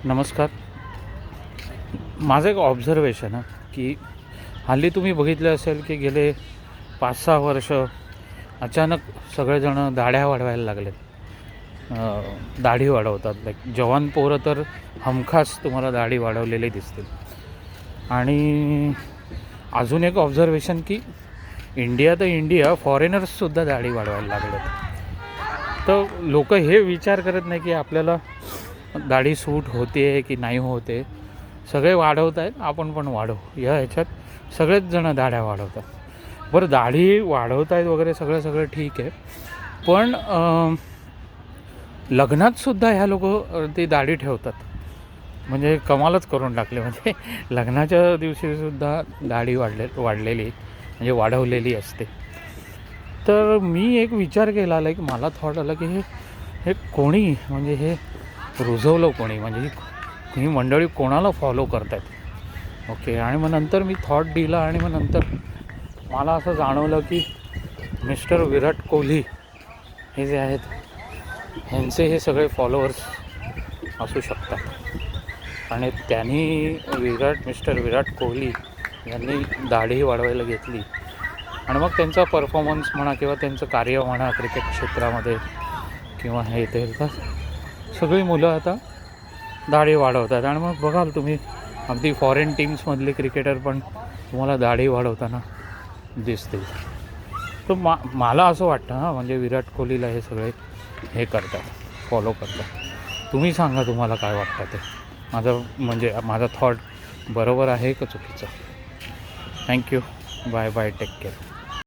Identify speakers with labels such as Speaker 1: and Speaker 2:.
Speaker 1: नमस्कार. माझं एक ऑब्झर्वेशन आहे की हल्ली तुम्ही बघितलं असेल की गेले 5-6 वर्ष अचानक सगळेजण दाढ्या वाढवायला लागलेत. दाढी वाढवतात. लाईक जवान पोरं तर हमखास तुम्हाला दाढी वाढवलेले दिसतील. आणि अजून एक ऑब्झर्वेशन की इंडिया तर इंडिया, फॉरेनर्ससुद्धा दाढी वाढवायला लागलेत. तर लोक हे विचार करत नाही की आपल्याला दाढी सूट होते की नाही होते. सगळे वाढवत आहेत, आपण पण वाढवू या ह्याच्यात सगळेच जण दाढ्या वाढवतात. बरं, दाढी वाढवत आहेत वगैरे सगळं ठीक आहे, पण लग्नातसुद्धा ह्या लोक ती दाढी ठेवतात. म्हणजे कमालच करून टाकले. म्हणजे लग्नाच्या दिवशीसुद्धा दाढी वाढलेली म्हणजे वाढवलेली असते. तर मी एक विचार केला, लाईक मला थॉट आलं की हे कोणी म्हणजे हे रुजवलं कोणी, म्हणजे ही मंडळी कोणाला फॉलो करत आहेत. ओके. आणि मग नंतर मी थॉट दिला आणि मग नंतर मला असं जाणवलं की मिस्टर विराट कोहली हे जे आहेत ह्यांचे हे सगळे फॉलोअर्स असू शकतात. आणि त्यांनी मिस्टर विराट कोहली यांनी दाढी वाढवायला घेतली आणि मग त्यांचा परफॉर्मन्स म्हणा किंवा त्यांचं कार्य म्हणा क्रिकेट क्षेत्रामध्ये किंवा हे ते सगळी मुलं आता दाढी वाढवतात. आणि मग बघाल तुम्ही अगदी फॉरेन टीम्समधले क्रिकेटर पण तुम्हाला दाढी वाढवताना दिसतील. तर मला असं वाटतं म्हणजे विराट कोहलीला हे सगळे हे करतात, फॉलो करतात. तुम्ही सांगा तुम्हाला काय वाटतं ते. माझा थॉट बरोबर आहे का चुकीचं? Thank you. Bye bye. Take care.